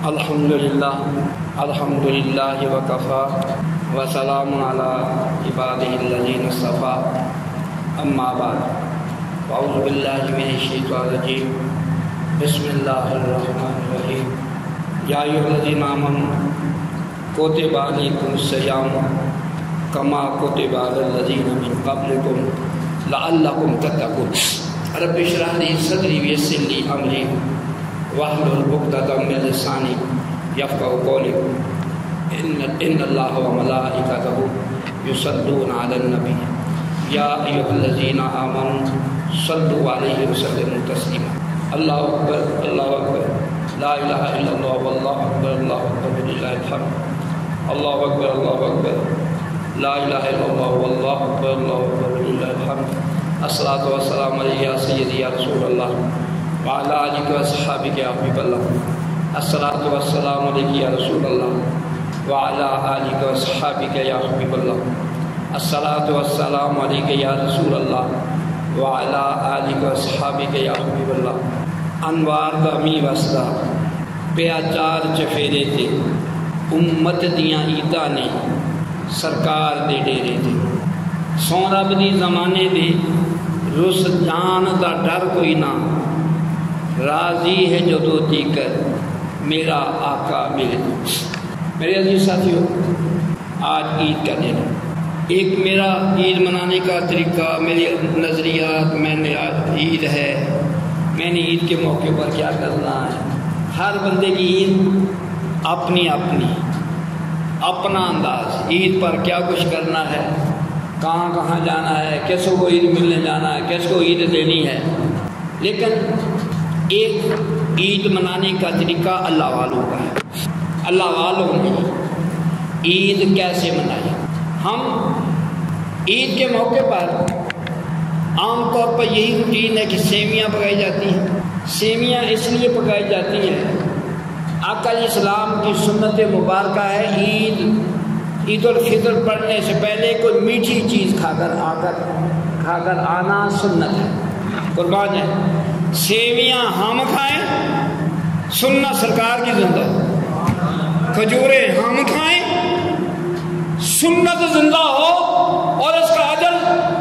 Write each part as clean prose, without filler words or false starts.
الحمدللہ وکفا وسلام علی عبادہ الذین اصطفیٰ اما بعد اعوذ باللہ من الشیطان الرجیم بسم اللہ الرحمن الرحیم یا ایھا الذین آمنوا کتب علیکم الصیام کما کتب علی الذین من قبلکم لعلکم تتقون رب اشرح لی صدری ویسر لی امری واحلل عقدۃ من لسانی یفقهوا قولی ان اللہ وملائکتہ یصلون علی النبی یا ایھا الذین آمنوا صلوا علیہ وسلموا تسلیما اللہ اکبر لا الہ الا اللہ واللہ اکبر وللہ الحمد اللہ اکبر لا الہ الا اللہ واللہ اکبر وللہ الحمد الصلاۃ والسلام علیہ یا سیدی یا رسول اللہ وعلی آلہ واصحابہ یا حبیب اللہ الصلاۃ والسلام علیہ یا رسول اللہ وعلی آلہ واصحابہ یا حبیب اللہ الصلاۃ والسلام علیہ یا رسول اللہ وعلی آلہ واصحابہ یا حبیب اللہ انوار دا می وسدا پیا چار چفیرے تے امت دیاں عیداں نے سرکار دے ڈیرے تے سون رب دی زمانے دے رس جان دا ڈر کوئی نہ راضی ہے جو دو تیکر میرا آقا ملے میرے عزیز ساتھیوں آج عید کا دن ایک میرا عید منانے کا طریقہ میری نظریات میں نے عید ہے میں نے عید کے موقع پر کیا کرنا ہے ہر بندے کی عید اپنی اپنا انداز عید پر کیا کچھ کرنا ہے کہاں جانا ہے کس کو عید ملنے جانا ہے کس کو عید دینی ہے لیکن ایک عید منانے کا طریقہ اللہ والوں کا ہے اللہ والوں نے عید کیسے منائی ہم عید کے موقع پر عام طور پر یہی روٹین ہے کہ سیویاں پکائی جاتی ہیں سیویاں اس لیے پکائی جاتی ہیں آقا علیہ السلام کی سنت مبارکہ ہے عید الفطر پڑھنے سے پہلے کوئی میٹھی چیز کھا کر آنا سنت ہے قربان ہے سیویاں ہم کھائیں سنت سرکار کی زندہ کھجوریں ہم کھائیں سنت زندہ ہو اور اس کا اجر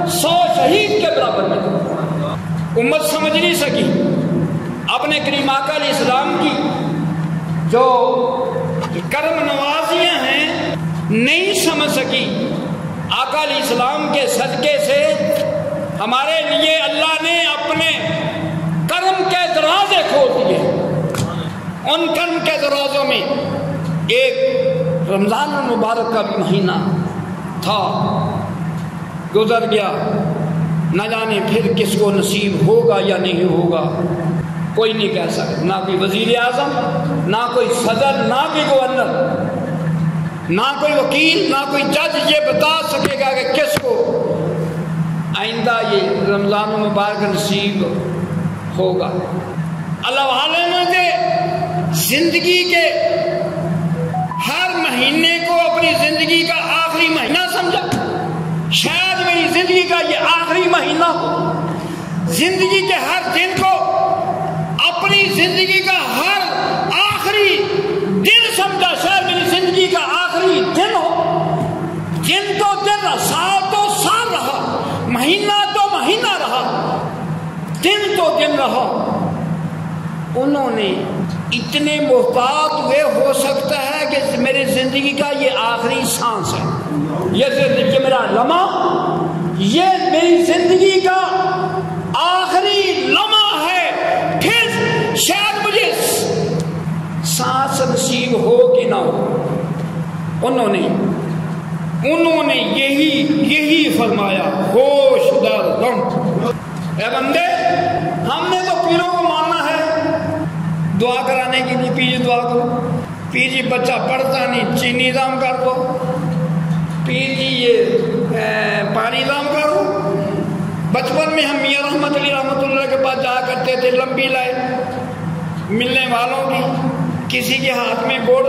100 شہید کے برابر میں امت سمجھ نہیں سکی اپنے کریم آقا علیہ السلام کی جو کرم نوازیاں ہیں نہیں سمجھ سکی آقا علیہ السلام کے صدقے سے ہمارے لیے اللہ نے اپنے کرم کے دروازے کھول دیے ان کرم کے دروازوں میں ایک رمضان المبارک کا بھی مہینہ تھا گزر گیا نہ جانے پھر کس کو نصیب ہوگا یا نہیں ہوگا کوئی نہیں کہہ سکتا نہ کوئی وزیر اعظم نہ کوئی صدر نہ کوئی گورنر نہ کوئی وکیل نہ کوئی جج یہ بتا سکے گا کہ کس کو آئندہ یہ رمضان المبارک نصیب ہوگا اللہ والوں نے زندگی کے ہر مہینے کو اپنی زندگی کا آخری مہینہ سمجھا شاید میری زندگی کا یہ آخری مہینہ ہو زندگی کے ہر دن کو اپنی زندگی کا ہر آخری دن سمجھا شاید میری زندگی کا آخری دن ہو دن تو دن رہا سال تو سال رہا مہینہ تو مہینہ رہا دن تو دن رہا انہوں نے اتنے محتاط ہوئے ہو سکتا ہے کہ میری زندگی کا یہ آخری سانس ہے یہ میرا لمحہ یہ میری زندگی کا آخری لمحہ ہے پھر شاید مجھے سانس نصیب ہو کہ نہ ہو انہوں نے یہی فرمایا ہوش در دم اے بندے ہم نے تو پیروں کو ماننا ہے دعا کرانے کے لیے پیر دعا کرو پیر جی بچہ پڑھتا نہیں چینی دام کر دو پیر جی یہ پانی دام کرو بچپن میں ہم میاں رحمت علی رحمت اللہ کے پاس جایا کرتے تھے لمبی لائن ملنے والوں کی کسی کے ہاتھ میں گڑ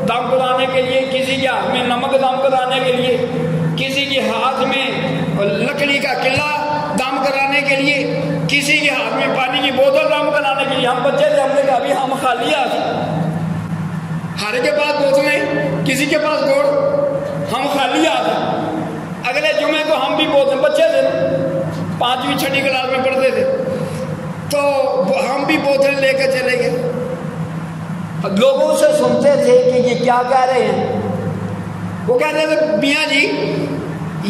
دم کرانے کے لیے کسی کے ہاتھ میں نمک دم کرانے کے لیے کسی کے ہاتھ میں لکڑی کا قلعہ دم کرانے کے لیے کسی کے ہاتھ میں پانی کی بوتل دم کرانے کے لیے ہم بچے تھے ہم نے کہا ابھی ہم خالی کسی کے پاس گوڑ، ہم خالی آتے ہیں۔ اگلے جمعے کو ہم بھی بوتل، بچے تھے 5ویں 6ٹھی کلاس میں پڑھتے تھے، تو ہم بھی بوتل لے کے چلے گئے۔ لوگوں سے سنتے تھے کہ یہ کیا کہہ رہے ہیں، وہ کہتے تھے میاں جی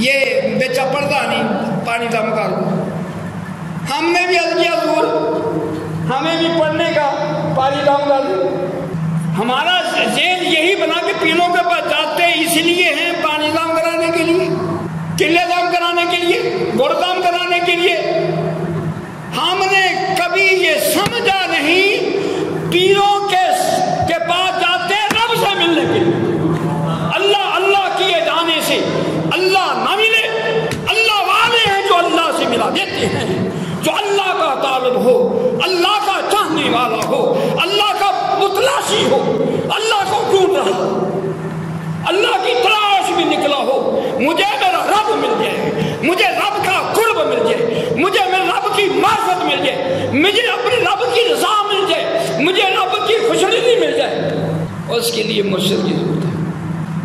یہ بیچا پڑھتا نہیں، پانی دم کر دو۔ ہم نے بھی عرض کیا حضور ہمیں بھی پڑھنے کا، پانی دم کر دو۔ ہمارا ذہن یہی بنا کہ پیروں کے پاس جاتے اس لیے ہیں پانی دم کرانے کے لیے، قلعے دم کرانے کے لیے، گڑ دم کرانے کے لیے۔ ہم نے کبھی یہ سمجھا نہیں پیروں کے پاس جاتے رب سے ملنے کے لیے، اللہ اللہ کیے جانے سے اللہ نہ ملے۔ اللہ والے ہیں جو اللہ سے ملا دیتے ہیں، جو اللہ کا طالب ہو، اللہ کا چاہنے والا ہو، اللہ کا متلاشی ہو، اللہ کو ڈھونڈ رہا ہو، اللہ کی تلاش میں نکلا ہو، مجھے میرا رب مل جائے، مجھے رب کا قرب مل جائے، مجھے میرے رب کی معرفت مل جائے، مجھے اپنے رب کی رضا مل جائے، مجھے رب کی خوشنودی مل جائے، اس کے لیے مرشد کی ضرورت ہے۔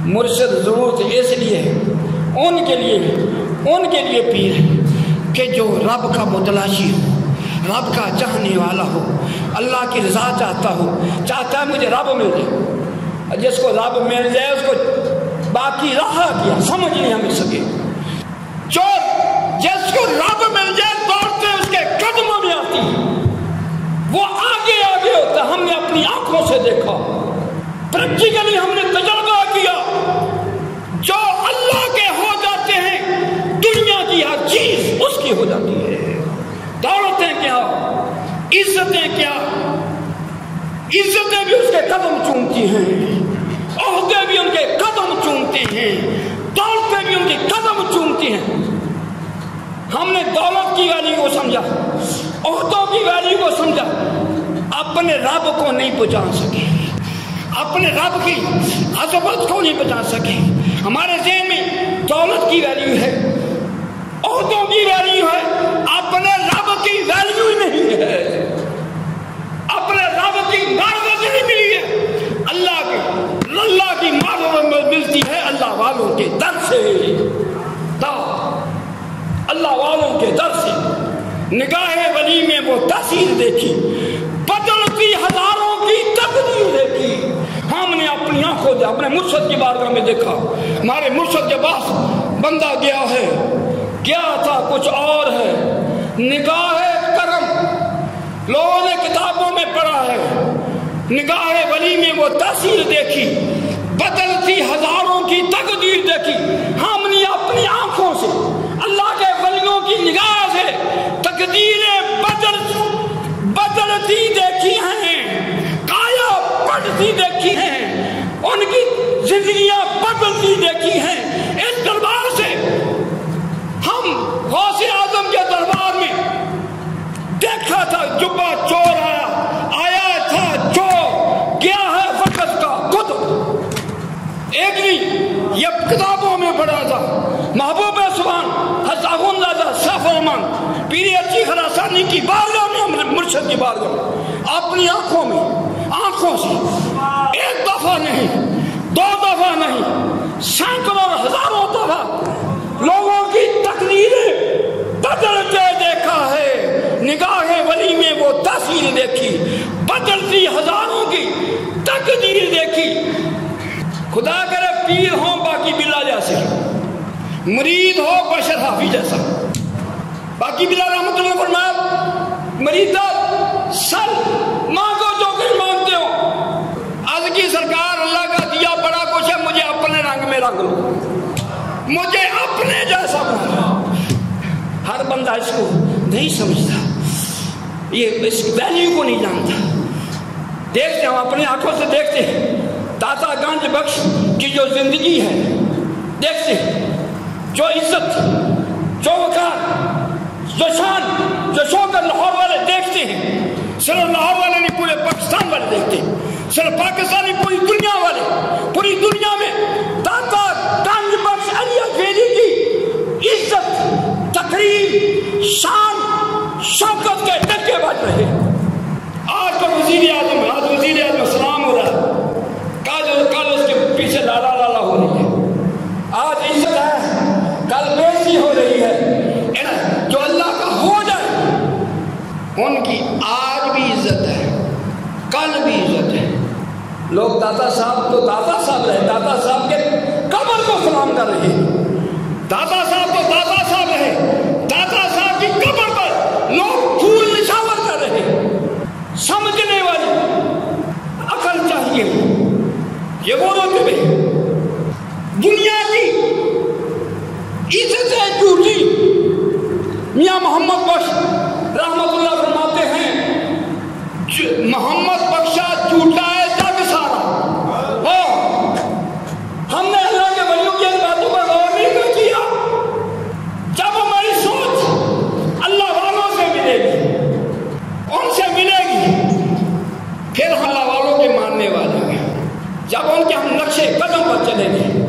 مرشد ضرورت اس لیے ہے، ان کے لیے پیر ہے کہ جو رب کا متلاشی ہو، رب کا چاہنے والا ہو، اللہ کی رضا چاہتا ہو، چاہتا ہے مجھے رب مل جائے۔ جس کو رب مل جائے اس کو باقی راہ کیا سمجھ نہیں ہمیں سکے۔ جو جس کو رب مل جائے دوڑتے اس کے قدموں میں آتی ہے، وہ آگے آگے ہوتا ہے۔ ہم نے اپنی آنکھوں سے دیکھا، پریکٹیکلی ہم نے تجربہ کیا، جو اللہ کے ہو جاتے ہیں دنیا کی ہر چیز اس کی ہو جاتی ہے۔ دولتیں کیا، عزتیں کیا، عزتیں بھی اس کے قدم چومتی ہیں، عہدے بھی ان کے قدم چومتے ہیں، دولتیں بھی ان کے قدم چومتی ہیں۔ ہم نے دولت کی ویلیو کو سمجھا، عہدوں کی ویلیو کو سمجھا، اپنے رب کو نہیں پہچان سکے، اپنے رب کی عظمت کو نہیں پہچان سکے۔ ہمارے ذہن میں دولت کی ویلیو ہے، عہدوں کی ویلیو ہے، اپنے رب کی ویلیو ہی نہیں ہے، اپنے رب کی معرفت نہیں ملی ہے۔ اللہ کی معرفت ملتی ہے اللہ والوں کے در سے، اللہ والوں کے در سے۔ نگاہ ولی میں وہ تاثیر دیکھی، بدلتی ہزاروں کی تقدیر دیکھی۔ ہم نے اپنی آنکھوں سے اپنے مرشد کی بارگاہ میں دیکھا، ہمارے مرشد کے پاس بندہ گیا ہے، کیا تھا کچھ اور ہے، نگاہ کرم لوگوں نے کتابوں میں پڑھا ہے، نگاہ ولی میں وہ تاثیر دیکھی، بدلتی ہزاروں کی تقدیر دیکھی۔ ہم نے اپنی آنکھوں سے اللہ کے ولیوں کی نگاہ سے تقدیریں بدلتی دیکھی ہیں، کایا پلٹتی دیکھی ہیں، ان کی زندگیاں بدلتی دیکھی ہیں۔ اس دربار سے ہم غوث اعظم کے دربار میں دیکھا تھا، جبہ چور آیا تھا چور، گیا ہے وقت کا قطب۔ ایک نہیں یہ کتابوں میں پڑھا تھا، محبوب سبحان حضرت زادہ صف الرحمان پیری اچھی خراسانی کی بارگاہ میں، ہم نے مرشد کی بارگاہ میں اپنی آنکھوں سے ایک دفعہ نہیں، دو دفعہ نہیں، سینکڑوں ہزاروں دفعہ لوگوں کی تقریریں بدلتے دیکھا ہے، نگاہ ولی میں وہ تاثیر دیکھی، بدلتی ہزاروں کی تقدیر دیکھی۔ خدا کرے پیر ہوں باقی بلا جیسے، مرید ہو بشر حافی جیسا۔ باقی بلا رحمت اللہ فرمایا مریدہ سل مانگو جو کچھ مانگتے ہو، آج کی سرکار اللہ کا دیا بڑا کچھ ہے، مجھے اپنے رنگ میں رنگ لو، مجھے اپنے جیسا بنا۔ ہر بندہ اس کو نہیں سمجھتا، یہ اس ویلیو کو نہیں جانتا۔ دیکھتے ہم اپنی آنکھوں سے دیکھتے ہیں داتا گنج بخش کی جو زندگی ہے، دیکھتے ہیں جو عزت، جو وقار، جو شان، جو شوکت لاہور والے دیکھتے ہیں، صرف لاہور والے نہیں پورے پاکستان والے دیکھتے ہیں، صرف پاکستانی پوری دنیا والے، پوری دنیا میں داتا گنج بخش علی اجمیری کی عزت، تقریر، شان، شوکت کے ڈکے بج رہے ہیں۔ آج تو وزیر اعظم سلام ہو رہا ہے، کل اس کے پیچھے لالا لوگ داتا صاحب تو داتا صاحب رہے، داتا صاحب کے قبر کو سلام کر رہے ہیں، داتا صاحب تو داتا صاحب رہے، داتا صاحب کی قبر پر لوگ پھول نشاور کر رہے ہیں۔ سمجھنے والی عقل چاہیے، یہ وہ رتبے دنیا کی عزتیں جھوٹی۔ میاں محمد بخش رحمت اللہ فرماتے ہیں محمد بخشا جھوٹا ہے جگ سارا۔ ہم نے اللہ کے ولیوں کی باتوں پر غور نہیں کیا۔ جب ہماری سوچ اللہ والوں سے ملے گی، ان سے ملے گی، پھر ہم اللہ والوں کے ماننے والے ہیں۔ جب ان کے ہم نقشے قدم پر چلیں گے،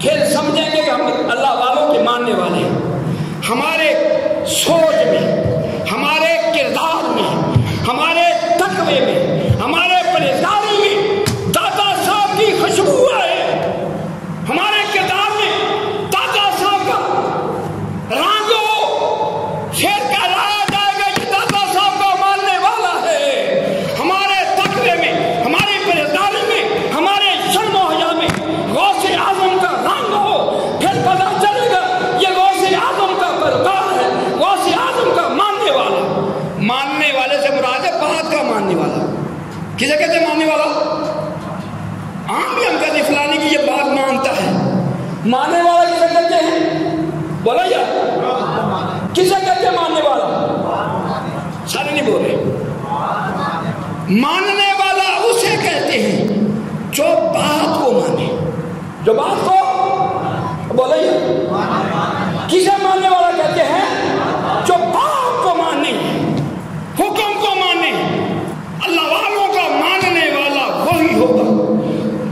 پھر سمجھیں گے کہ ہم اللہ والوں کے ماننے والے ہیں۔ ہمارے سوچ میں، ہمارے کردار میں، ہمارے تقوی میں، ہمارے پرہیزگاری میں داتا صاحب کی خوشبو ہے۔ ہمارے کردار میں داتا صاحب کا رنگ ہو، پھر کہلایا جائے گا یہ داتا صاحب کا ماننے والا ہے۔ ہمارے تقوی میں، ہماری پرہیزگاری میں، ہمارے شرم و حیا میں غوث اعظم کا رنگ ہو، پھر پتہ چلے گا یہ غوث اعظم کا پیروکار ہے، غوث اعظم کا ماننے والا۔ ماننے والے سے مراد ہے بات کا ماننے والا۔ کسے کہتے ہیں ماننے والا؟ عام بھی ہم کہتے ہیں فلانی کی یہ بات مانتا ہے۔ ماننے والا کسے کہتے ہیں؟ بولا یا کسے کہتے ہیں ماننے والا؟ سارے نہیں بول رہے۔ ماننے والا اسے کہتے ہیں جو بات کو مانے، جو بات کو بولا یا کسے ماننے والا کہتے ہیں؟ جو بات کو مانے، حکم کو مانے۔ اللہ والوں کا ماننے والا وہی ہوگا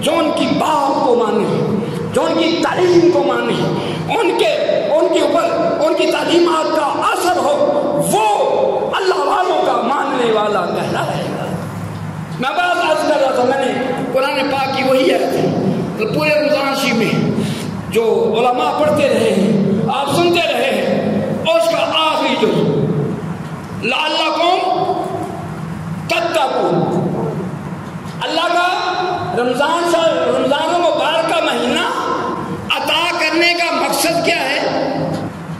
جو ان کی بات کو مانے، جو ان کی تعلیم کو مانے، ان کے اوپر ان کی تعلیمات کا اثر ہو، وہ اللہ والوں کا ماننے والا کہلائے گا۔ میں بات عرض کر رہا تھا، میں نے قرآن پاک کی وہی ہے پورے رمضان شریف میں جو علماء پڑھتے رہے ہیں، آپ سنتے رہے ہیں، اور اس کا آخری جو لعلکم تتقون، اللہ کا رمضان مبارک کا مہینہ عطا کرنے کا مقصد کیا ہے؟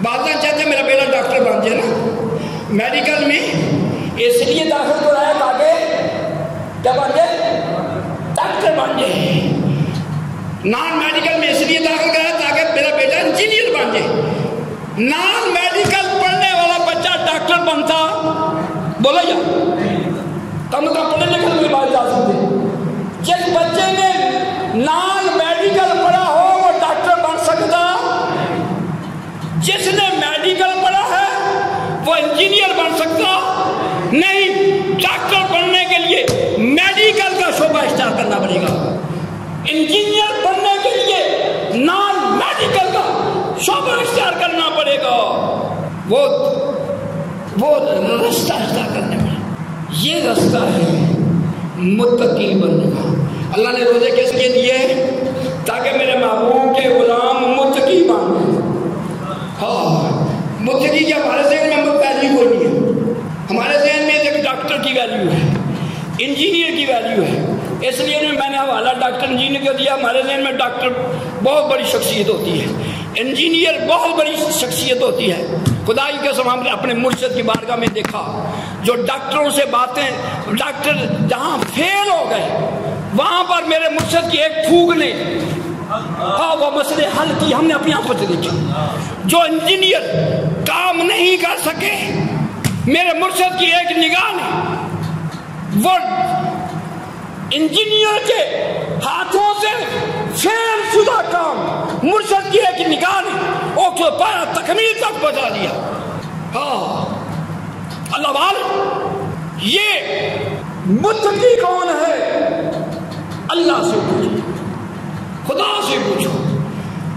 بعض چاہتے ہیں میرا بیٹا ڈاکٹر بن جائے نا، میڈیکل میں اس لیے داخل کرایا تاکہ کیا بن جائے؟ ڈاکٹر بن جائے۔ نان میڈیکل میں اس لیے داخل کرایا تاکہ میرا بیٹا انجینئر بن جائے۔ نان میڈیکل پڑھنے والا بچہ ڈاکٹر بنتا، بولا یا کم پڑھے لکھے کی بات جا سکتے۔ جس بچے نے نان میڈیکل پڑھا ہو وہ ڈاکٹر بن سکتا، جس نے میڈیکل پڑھا ہے وہ انجینئر بن سکتا نہیں۔ ڈاکٹر بننے کے لیے میڈیکل کا شعبہ اختیار کرنا پڑے گا، انجینئر بننے کے لیے نان میڈیکل کا شعبہ اختیار کرنا پڑے گا۔ وہ رستہ اختیار کرنے میں، یہ رستہ ہے متقی بننے کا۔ اللہ نے روزے کس لیے دیے؟ تاکہ میرے محبوب کے غلام متقی بن۔ ہاں، متقی کی ہمارے ذہن میں ویلیو کوئی نہیں ہے۔ ہمارے ذہن میں ایک ڈاکٹر کی ویلیو ہے، انجینئر کی ویلیو ہے، اس لیے میں نے حوالہ ڈاکٹر انجینئر کو دیا۔ ہمارے ذہن میں ڈاکٹر بہت بڑی شخصیت ہوتی ہے، انجینئر بہت بڑی شخصیت ہوتی ہے۔ خدا کی قسم ہم نے اپنے مرشد کی بارگاہ میں دیکھا جو ڈاکٹروں سے باتیں، ڈاکٹر جہاں فیل ہو گئے وہاں پر میرے مرشد کی ایک پھوک نے وہ مسئلے حل کی، ہم نے اپنی آنکھوں سے دیکھا۔ جو انجینئر کام نہیں کر سکے، میرے مرشد کی ایک نگاہ نے وہ انجینئر کے ہاتھوں سے فیل شدہ کام مرشد کی ایک نگاہ نے وہ پایا تکمیل تک پہنچا دیا۔ ہاں اللہ والے، یہ متقی کون ہے؟ اللہ سے پوچھو، خدا سے پوچھو۔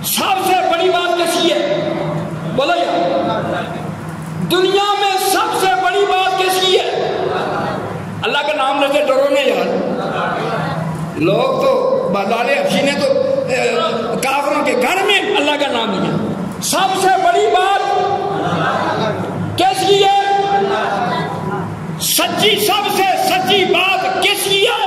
سب سے بڑی بات کیسی ہے؟ بولو یا دنیا میں سب سے بڑی بات کیسی ہے؟ اللہ کا نام لیتے ڈرو نہیں یار۔ لوگ تو بازار حبشی نے تو کافروں کے گھر میں اللہ کا نام لیا۔ سب سے بڑی بات کس کی ہے؟ سچی، سب سے سچی بات کس کی ہے؟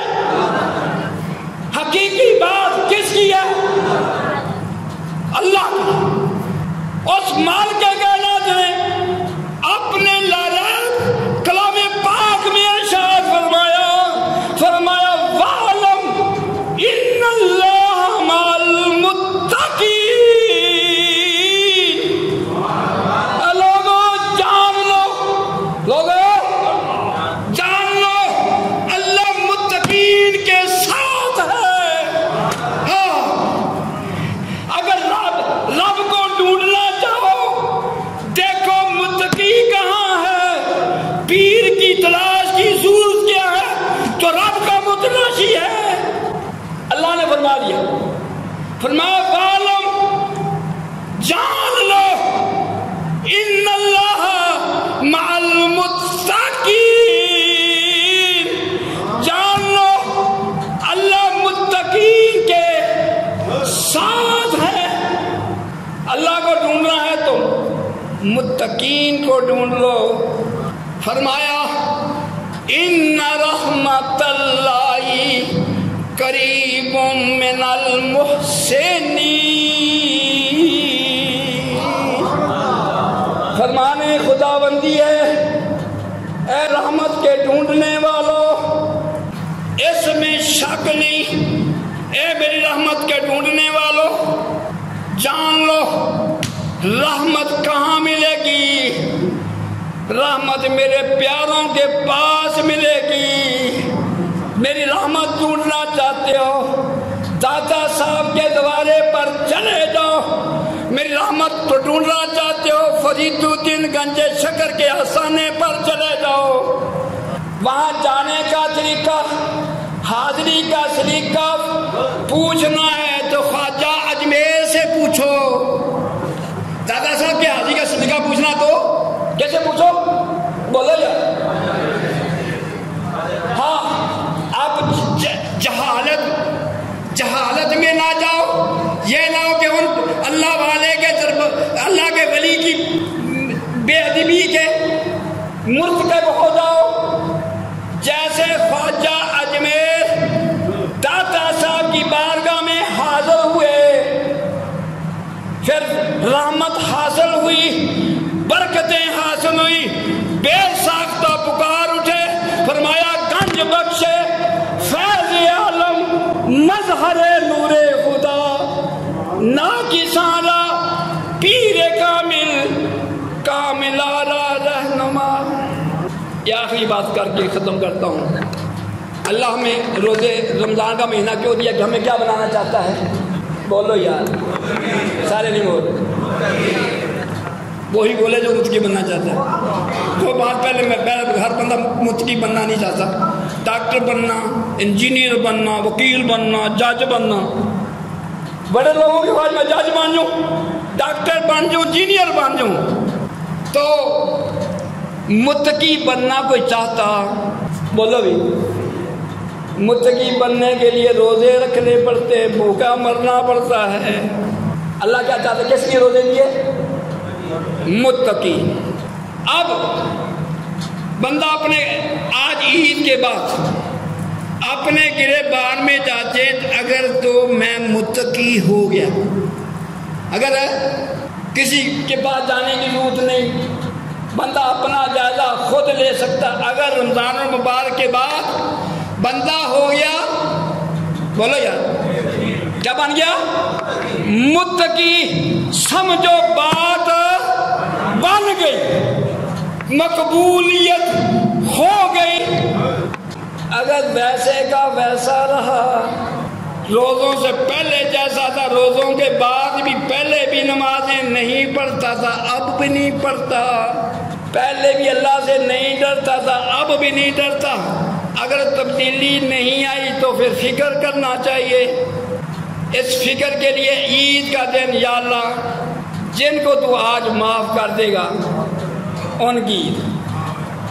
اس مالک کائنات نے اپنے لالائق کلام پاک میں ارشاد فرمایا وَعْلَمْ إِنَّ اللَّهَ مَعَ الْمُتَّقِينَ۔ لوگوں جان لو اللہ متقین کے ساتھ ہے۔ اگر رب کو ڈھونڈنا چاہو، دیکھو متقی کہاں ہے، پیر کی تلاش کی ضرورت کیا ہے، تو رب کا متلاشی ہے۔ اللہ نے فرما دیا، فرمایا وَعْلَمْ، جان لو، ان اللہ مع المتقین، جان لو اللہ متقین کے ساتھ ہے۔ اللہ کو ڈھونڈنا ہے تو متقین کو ڈھونڈ لو۔ فرمایا ان رحمت اللہ قریب من المحسنین، فرمانے خدا بندی ہے، اے رحمت کے ڈھونڈنے والوں، اس میں شک نہیں، اے میری رحمت کے ڈھونڈنے والوں جان لو رحمت کہاں ملے گی، رحمت میرے پیاروں کے پاس ملے گی۔ میری رحمت ڈھونڈنا چاہتے ہو، داتا صاحب کے دوارے پر چلے جاؤ۔ میری رحمت تو ڈھونڈنا چاہتے ہو، فرید الدین گنج شکر کے آستانے پر چلے جاؤ۔ وہاں جانے کا طریقہ، حاضری کا سلیقہ پوچھنا ہے تو خواجہ اجمیر سے پوچھو۔ دادا صاحب کی حاضری کا سلیقہ پوچھنا تو کیسے پوچھو؟ بولو یار۔ ہاں، آپ جہالت میں نہ جاؤ، یہ نہ ہو کہ ان اللہ والے کے اللہ کے ولی کی بے ادبی کے مرتکب ہو جاؤ۔ جیسے خواجہ اجمیر داتا صاحب کی بارگاہ میں حاضر ہوئے، پھر رحمت حاصل ہوئی، برکتیں حاصل ہوئی، بے ساختہ پکار اٹھے، فرمایا گنج بخشے فیض عالم مظہر نور خدا نا کسانا پیر کامل آرا رہنما۔ یہ آخری بات کر کے ختم کرتا ہوں۔ اللہ ہمیں روزے رمضان کا مہینہ کیوں دیا کہ ہمیں کیا بنانا چاہتا ہے؟ بولو یار، سارے نہیں بول، وہی بولے جو متقی بننا چاہتا ہے۔ وہ بات پہلے ہر بندہ متقی بننا نہیں چاہتا، ڈاکٹر بننا، انجینئر بننا، وکیل بننا، جج بننا۔ بڑے لوگوں کے بعد میں جج بن جاؤں، ڈاکٹر بن جاؤں، انجینئر بن جاؤں، تو متقی بننا کوئی چاہتا؟ بولو بھی، متقی بننے کے لیے روزے رکھنے پڑتے، بھوکا مرنا پڑتا ہے۔ اللہ کیا چاہتا ہے؟ کس لیے روزے دیے؟ متقی۔ اب بندہ اپنے آج عید کے بعد اپنے گریبان میں جاتے، اگر تو میں متقی ہو گیا، اگر کسی کے پاس جانے کی ضرورت نہیں، بندہ اپنا جائزہ خود لے سکتا۔ اگر رمضان المبارک کے بعد بندہ ہو گیا، بولو یار کیا بن گیا؟ متقی، سمجھو بات بن گئی، مقبولیت ہو گئی۔ اگر ویسے کا ویسا رہا، روزوں سے پہلے جیسا تھا، روزوں کے بعد بھی پہلے بھی نمازیں نہیں پڑھتا تھا، اب بھی نہیں پڑھتا، پہلے بھی اللہ سے نہیں ڈرتا تھا، اب بھی نہیں ڈرتا، اگر تبدیلی نہیں آئی تو پھر فکر کرنا چاہیے۔ اس فکر کے لیے عید کا دن، یا اللہ جن کو تو آج معاف کر دے گا ان کی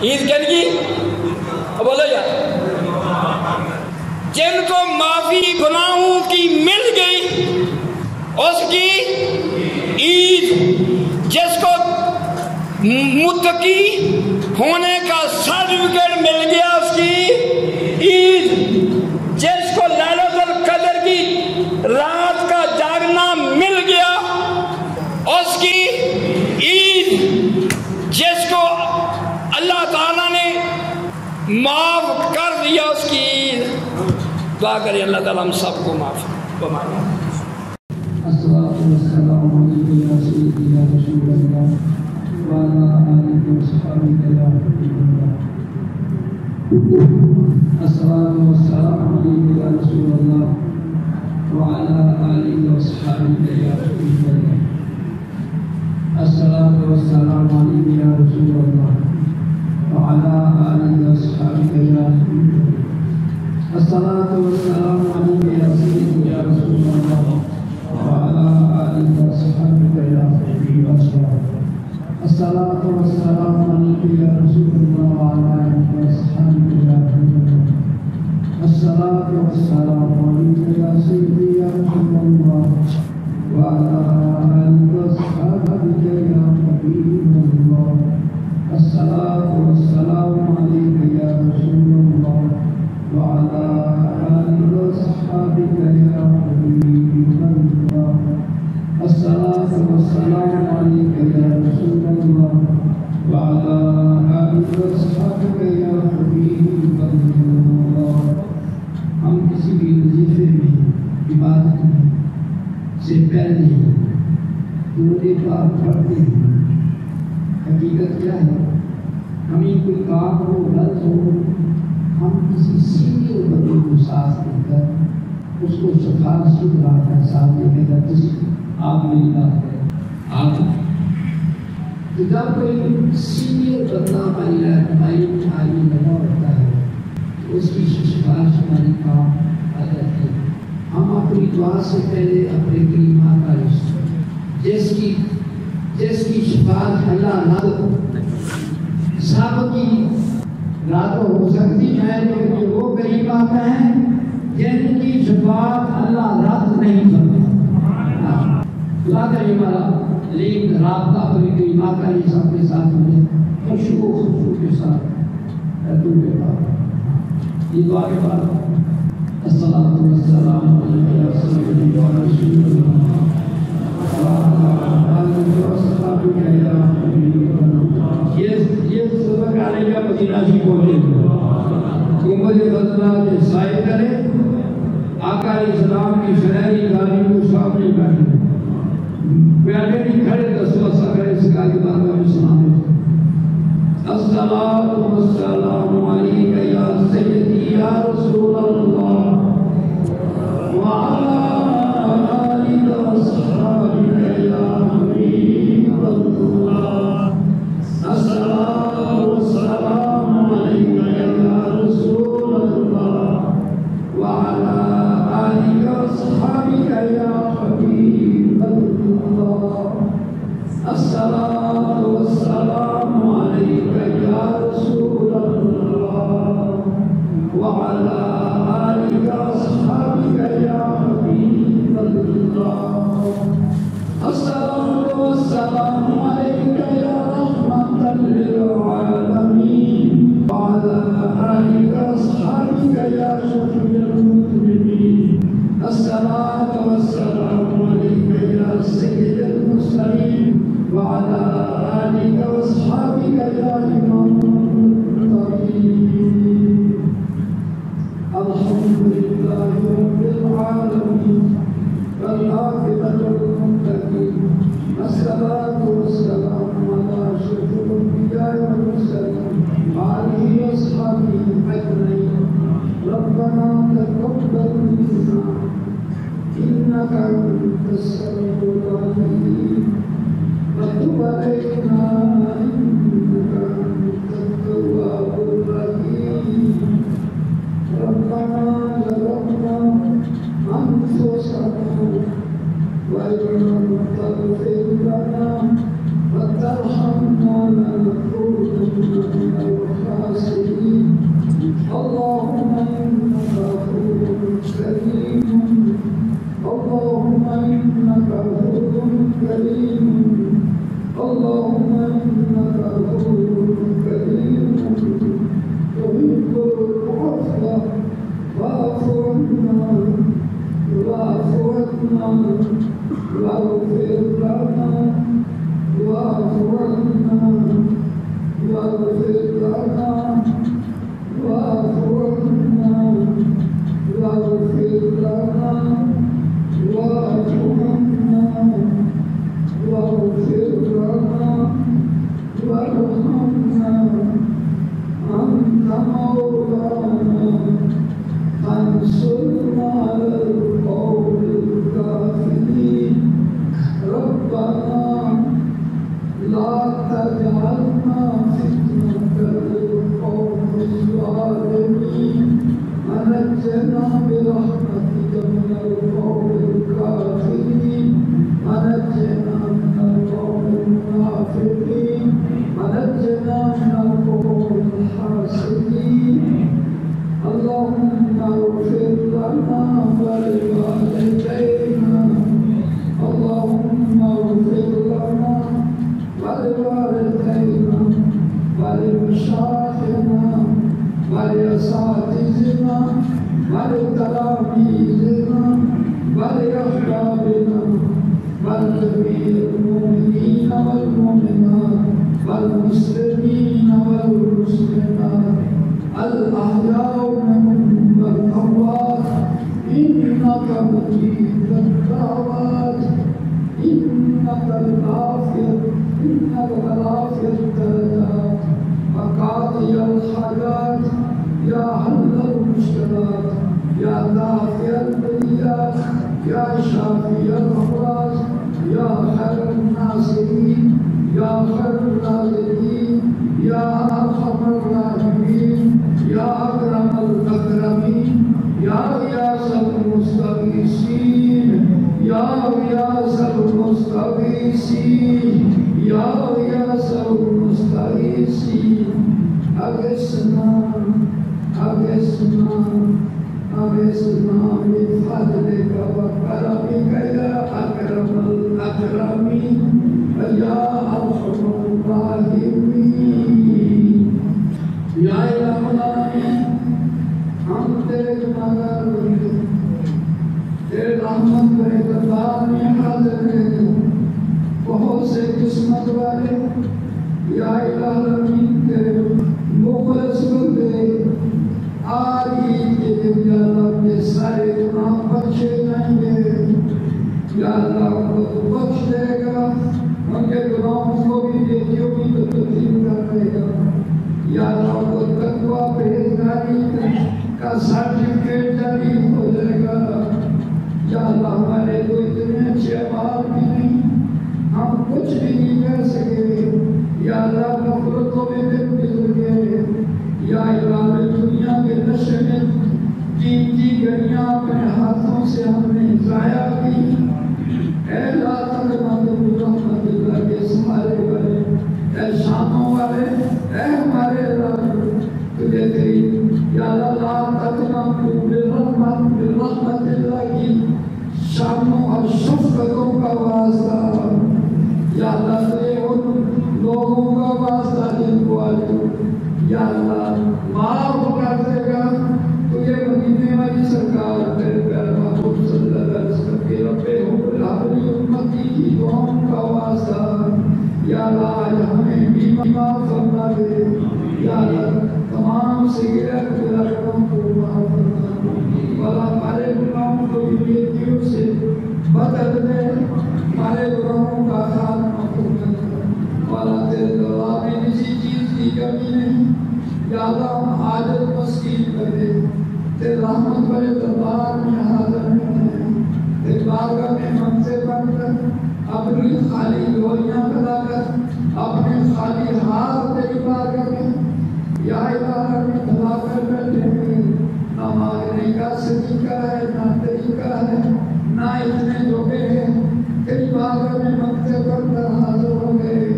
عید کن کی بولو یار، جن کو معافی گناہوں کی مل گئی اس کی عید، جس کو متقی ہونے کا سرٹیفکیٹ مل گیا اس کی عید، جس کو لیلۃ القدر کی رات کا جاگنا مل گیا دعا کریں اللہ تعالیٰ ہم سب کو معاف فرمائے. الصلاة والسلام علیکم یا سیدی یا رسول اللہ وعلی آلہ وصحبہ یا حبیب اللہ. الصلاة والسلام علیکم یا رسول اللہ وعلی آلہ وصحبہ یا حبیب اللہ. الصلاة والسلام علیکم یا رسول اللہ وعلی آلہ وصحبہ یا حبیب اللہ. الصلاة والسلام علیکم یا سیدی یا رسول اللہ وعلى آله وصحبه يا حبيب الله. الصلاة والسلام عليك يا رسول الله وعلى آله وصحبه يا حبيب الله. الصلاة والسلام عليك يا سيدي يا رسول الله وعلى آله وصحبه يا حبيب الله. الصلاة والسلام عليك يا رسول الله وعلى آله وصحبه يا حبيب الله. الصلاة والسلام عليك يا رسول الله وعلى آله وصحبه يا حبيب الله. ہم کسی بھی وظیفے میں عبادت میں سے پہلے درود پاک پڑھتے ہیں. حقیقت کیا ہے؟ ہمیں کوئی کام ہو غلط ہو ہم کسی سینئر بندے کو ساتھ دے کر اس کو سفارشی بنا کر ساتھ دینے کا جس آپ میری بات کریں آپ جب کوئی سینئر بندہ ہماری رہنمائی میں آگے لگا ہوتا ہے تو اس کی سفارش ہماری کام آ جاتی ہے. ہم اپنی دعا سے پہلے اپنے کلمات کا جس کی شفاعت اللہ نہ صحابہ کی راتوں ہو سکتی ہے لیکن وہ کلمات ہیں جن کی شفاعت اللہ رد نہیں کرتا. خدا کا یہ والا لیکن رابطہ اپنی کلمات کا یہ سب کے ساتھ مجھے خوشبو کے ساتھ یہ دعا کے بعد الصلاۃ والسلام علیہ وسلم یہ سبق علیہ مدینہ سے پہنچے گنبد خضرا کے سائے کرے آقا علیہ السلام کی شہری گاڑی کو سامنے بیٹھے بیٹھے نہیں کھڑے دس وسا کرے اس کا کے بعد میں سنانے. الصلاۃ والسلام علیک یا سیدی یا رسول اللہ وعلی آلہ وصحبہ یا حبیب اللہ. الصلاۃ والسلام علیک یا رسول اللہ وعلی آلہ وصحبہ یا حبیب اللہ. الصلاۃ والسلام علیک یا رسول اللہ وعلی آلہ وصحبہ یا حبیب اللہ. الصلاۃ والسلام علیک یا رحمۃ للعالمین وعلی آلہ وصحبہ یا شفیع المذنبین. الصلاۃ والسلام علیک یا سید المرسلین وعلى آلہ وصحبہ یا امام المتقین. الحمد للہ رب العالمین والعاقبۃ للمتقین. الصلاۃ والسلام علی اشرف الانبیاء والمرسلین وآلہ وصحبہ اجمعین. ربنا تقبل منا انک انت السمیع العلیم وتب علينا إنك أنت التواب الرحيم. ربنا ظلمنا أنفسنا وإن لم تغفر لنا وترحمنا لنكونن من الخاسرين. اللهم إنك عفو كريم اللهم إنك عفو كريم اللهم إنك عفو كريم تحب العفو فاعف عنا واغفر لنا واغفر لنا واغفر لنا واغفر لنا واغفر لنا واغفر ولأساتذتنا ولتلاميذنا ولأحبابنا ولجميع المؤمنين والمؤمنات والمسلمين والمسلمات الأحياء منهم والأموات إنك مجيب الدعوات إنك الغافر الدرجات وقاضي الحاجات يا حل المشكلات يا دافع البليات يا شافي الأمراض يا خير الناصرين يا خير الناظرين يا أرحم الراحمين يا أكرم الأكرمين يا غياث المستغيثين يا غياث المستغيثين يا غياث المستغيثين أغثنا أغثنا أغثنا بفضلك وكرمك يا أكرم الأكرمين يا أرحم الراحمين يا إله العالمين ہم تیرے گناہگار بندے تیرے رحمت بڑے دربار میں حاضر ہیں بہت سے قسمت والے یا الہ العالمین تیرے مخلص بندے آج عید کے دن یا اللہ اپنے سارے گناہ بخشے جائیں گے یا اللہ ان کو تو بخش دے گا ان کے گناہوں کو بھی نیکیوں کی تو تبدیل کر دے گا یا اللہ ان کو تقویٰ پرہیزگاری کا سرٹیفکیٹ جاری ہو جائے گا یا اللہ ہمارے تو اتنے اچھے اعمال بھی نہیں ہم کچھ بھی نہیں کر سکے یا اللہ نفرتوں میں دل گزر گئے یا اللہ دنیا کے نشے میں قیمتی گھڑیاں اپنے ہاتھوں سے ہم نے ضائع کی اے اللہ تقدمت رحمت اللہ کے سہارے والے اے شانوں والے اے ہمارے اللہ تجھے تیری یا اللہ لا تقدم برحمت اللہ کی شانوں اور شفقتوں کا واسطہ یا اللہ تجھے ان لوگوں کا واسطہ جن کو آج یا اللہ معاف کر دے گا تجھے مدینے والی سرکار تیرے پیارے محبوب صلی اللہ علیہ وسلم کے رب العالمین امتی کی دعاؤں کا واسطہ یا اللہ آج ہمیں بھی معاف فرما دے یا اللہ تمام صغیرت گناہوں کو معاف فرما دے والا ہمارے گناہوں کو نیکیوں سے بدل دے ہمارے گناہوں کا خاتمہ فرما دے والا تیرے دربار میں کسی چیز کی کمی نہیں یا اللہ ہم حاجت مسکین کر دے تیرے رحمت والے دربار میں حاضر ہیں تیرے بارگاہ میں ہم سے بن کر اپنی خالی گولیاں بنا کر اپنے خالی ہاتھ تیری بارگاہ میں یا الہ میں بھلا کر بیٹھے ہیں نہ مانگنے کا سلیقہ ہے نہ طریقہ ہے نہ اتنے جوگے ہیں تیری بارگاہ میں منگتے بن کر حاضر ہو گئے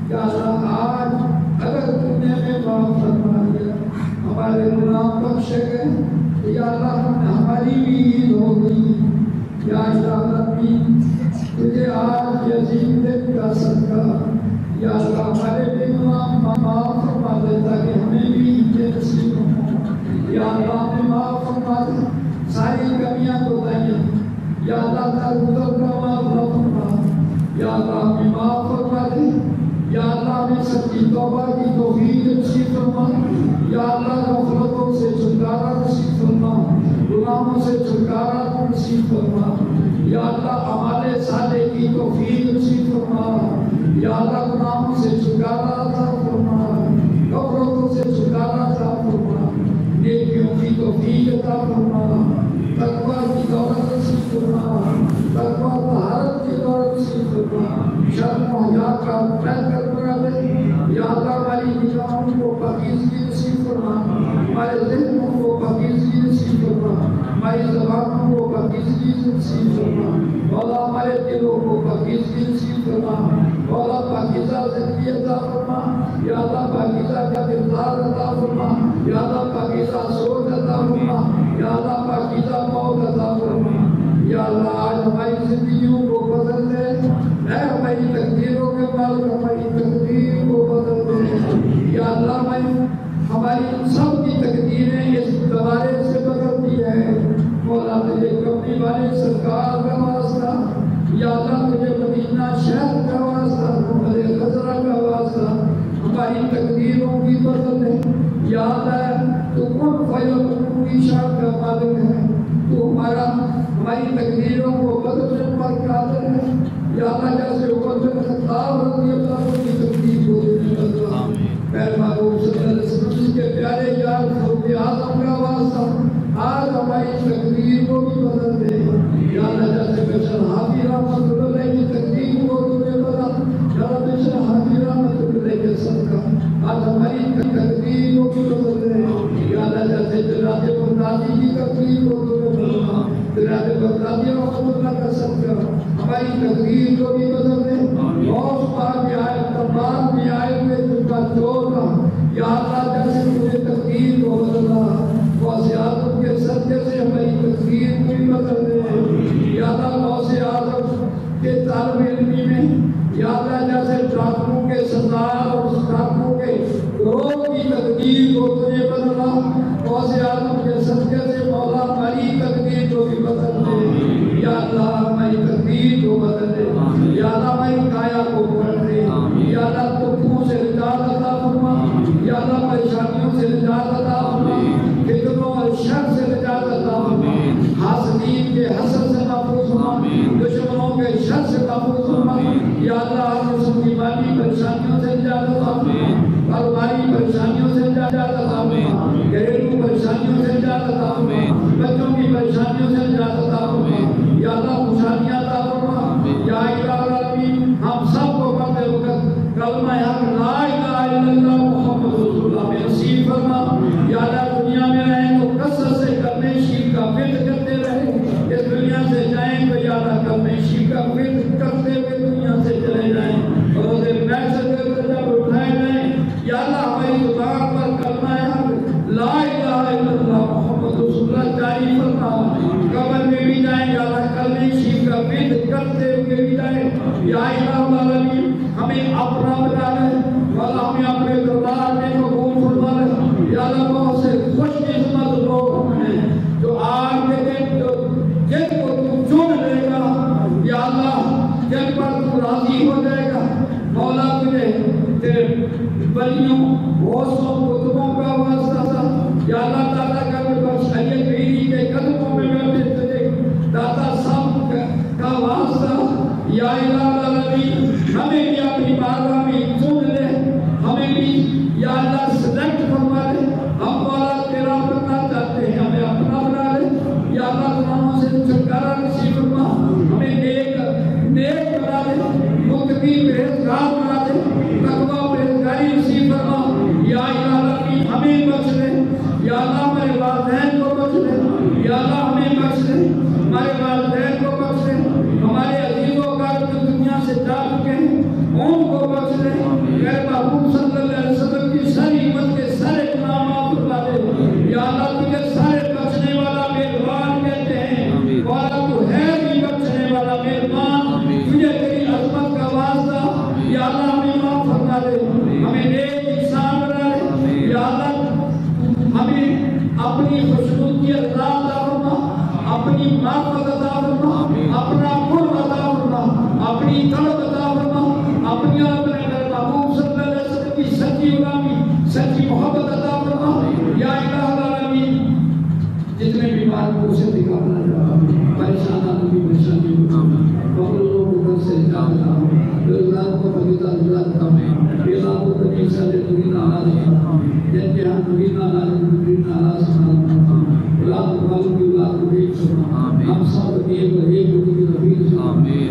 یا اللہ آج اگر تم نے ہمیں معاف فرما دیا ہمارے گناہ بخشے گئے یا اللہ ہماری بھی عید ہوگی یا الہ العالمین تجھے آج یزید دن کا صدقہ یا اللہ ہمارے بھی گناہ معاف فرما دے تاکہ ہمیں بھی عید نصیب ہوں یا اللہ ہمیں معاف فرما دے ساری کمیاں کو دائیں یا اللہ تعالیٰ کا معاف فرما یا اللہ ہمیں معاف فرما دے یا اللہ ہمیں سچی توبہ کی توفیق نصیب فرما یا اللہ غفلتوں سے چھٹکارا نصیب فرما گناہوں سے چھٹکارا نصیب فرما یا اللہ ہمارے صالح کی توفیق نصیب فرما یا اللہ گناہوں سے چھٹکارا عطا فرما غفلتوں سے چھٹکارا عطا فرما نیکیوں کی توفیق عطا فرما تقویٰ کی دولت نصیب فرما تقویٰ طہارت کی دولت نصیب فرما شرم و حیا کا بہتر بنا دے یا اللہ ہماری نگاہوں کو پاکیزگی نصیب فرما ہمارے ذہنوں کو پاکیزگی نصیب فرما ہماری زبانوں کو پاکیزگی نصیب فرما مولا ہمارے دلوں کو پاکیزگی نصیب فرما مولا پاکیزہ زندگی عطا فرما یا اللہ پاکیزہ کا کردار عطا فرما یا اللہ پاکیزہ سوچ عطا فرما یا اللہ پاکیزہ موت عطا فرما یا اللہ آج ہماری زندگیوں کو بدل دے اے ہماری تقدیروں کے مالک ہماری تقدیر کو بدل دے یا اللہ ہماری سب کی تقدیر تقدیریں اس گوارے سے بدلتی ہے۔ مولا تجھے کملی والے سرکار کا واسطہ، یا اللہ تجھے مدینہ شہر کا واسطہ، محمد خضرہ کا واسطہ، ہماری تقدیروں کی بدل ہے۔ یا اللہ تو کن فیکون کی شان کا مالک ہے، تو ہماری تقدیروں کو بدلنے پر قادر ہے۔ یا اللہ جیسے عمر بن خطاب رضی اللہ عنہ کی تقدیر کو بدلا، پیر محبوب صلی اللہ علیہ وسلم کے پیارے یار فاروق اعظم کا واسطہ آج ہماری تقدیر کو بھی بدل دے۔ یا اللہ جیسے بشر حافظ رحمۃ اللہ علیہ کی تقدیر کو تو نے بدلا، یا اللہ بشر حافظ رحمۃ اللہ علیہ کے صدقہ آج ہماری تقدیر کو بھی بدل دے۔ یا اللہ جیسے جناب بغدادی کی تقدیر کو تو نے بدلا، جناب بغدادی رحمۃ اللہ کا صدقہ ہماری تقدیر کو بھی بدل دے۔ اور پاک کی آیت تمام کی آیت میں جن کا جوڑا، یا اللہ جیسے مجھے تقدیر کو بدلا، غوث اعظم کے صدقے سے ہماری تقدیر کو بھی بدل دے۔ یا اللہ غوث اعظم کے طالب علمی میں، یا اللہ جیسے ڈاکٹروں کے سردار اور ڈاکٹروں کے گروہ کی تقدیر کو تجھے بدلا، غوث اعظم کے صدقے سے مولا ہماری تقدیر کو بھی بدل دے۔ یا اللہ ہماری تقدیر کو بدل دے، یا اللہ ہماری کایا کو پلٹ دے۔ یا اللہ تکلیفوں سے نجات عطا فرما، یا اللہ پریشانیوں سے نجات عطا فرما، فتنوں اور شر سے نجات عطا فرما، حاسدین کے حسد سے محفوظ فرما، دشمنوں کے شر سے محفوظ فرما۔ یا اللہ ہر قسم کی مالی پریشانیوں سے نجات عطا فرما، کاروباری پریشانیوں سے نجات عطا فرما، گھریلو پریشانیوں سے نجات عطا فرما، بچوں کی پریشانیوں سے نجات عطا فرما۔ یا اللہ خوشحالیاں عطا فرما۔ یا الہ العالمین ہم سب کو پڑھتے وقت کلمہ حق لا الہ الا اللہ محمد رسول اللہ میں نصیب فرما۔ یا اللہ دنیا میں رہیں تو کثرت سے کلمہ شریف کا ورد کرتے رہیں، اس دنیا سے جائیں تو یا اللہ کلمہ شریف کا ورد کرتے ہوئے دنیا سے چلے جائیں، اور روز محشر کے دن جب اٹھائے جائیں یا اللہ ہماری زبان پر کلمہ حق لا الہ الا اللہ محمد رسول اللہ جاری فرما۔ قبر میں بھی جائیں یا اللہ کلمہ شریف کا ورد کرتے ہوئے بھی جائیں۔ یا الہ العالمین ہمیں اپنا بنا لے، والا ہمیں اپنے دربار میں قبول فرما لے۔ یا اللہ بہت سے خوش قسمت لوگ ہیں جو آج کے دن جن کو تو چن لے گا، یا اللہ جن پر تو راضی ہو جائے گا، مولا تجھے تیرے ولیوں غوثوں قطبوں کا واسطہ، یا اللہ تعالیٰ کا بخش سید پیری کے قدموں میں بیٹھے تجھے داتا صاحب کا واسطہ۔ یا الہ العالمین ہمیں بھی اپنی بارگاہ میں چن لے، ہمیں بھی یا اللہ سلیکٹ فرما لے، ہم مولا تیرا بننا چاہتے ہیں، ہمیں اپنا بنا لے۔ یا اللہ گناہوں سے چھٹکارا نصیب فرما، ہمیں نیک بنا لے، متقی پرہیزگار بنا لے، تقویٰ پرہیزگاری نصیب فرما۔ یا الہ العالمین ہمیں بخش لے، یا اللہ ہمارے والدین کو بخش لے، یا اللہ ہمیں بخش لے، ہمارے والدین کو بخش لے، ہمارے عزیزوں کا جو دنیا سے جا چکے ہیں ان کو بخش لے۔ میرے محبوب صلی اللہ علیہ وسلم کی ساری امت کے سارے گناہ معاف فرما دے۔ یا اللہ تجھے سارے بخشنے والا مہربان کہتے ہیں، اور تو ہے بھی بخشنے والا مہربان، تجھے تیری عظمت کا واسطہ یا اللہ ہمیں معاف فرما دے، ہمیں نیک انسان بنا دے۔ یا اللہ ہمیں اپنی خوشنودی عطا فرما، اپنی معرفت عطا فرما، اپنا قرب عطا فرما، اپنی طلب عطا فرما، اپنی اپنے محبوب صلی اللہ علیہ وسلم کی سچی غلامی، سچی محبت عطا فرما۔ یا الہ العالمین جتنے بیمار کو سے دکھانا چاہا، پریشانہ کی پریشانی مغلوبوں کو گھر سے نکال عطا فرما، بیزار کو فقیدہ نجات عطا فرما، بیزار کو تنیل سے نبی ناراض فرما، جن کے ہاں نبی ناراض فرما، اولاد والوں کی اولاد کو بھیج فرما، ہم سب کی ایک ہوتی کی نبی سے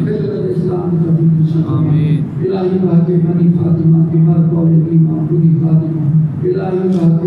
فطرت اسلام کی نبی سے الہی بہت منی فاطمہ بیمار کو علی معمولی فاطمہ الہی بہت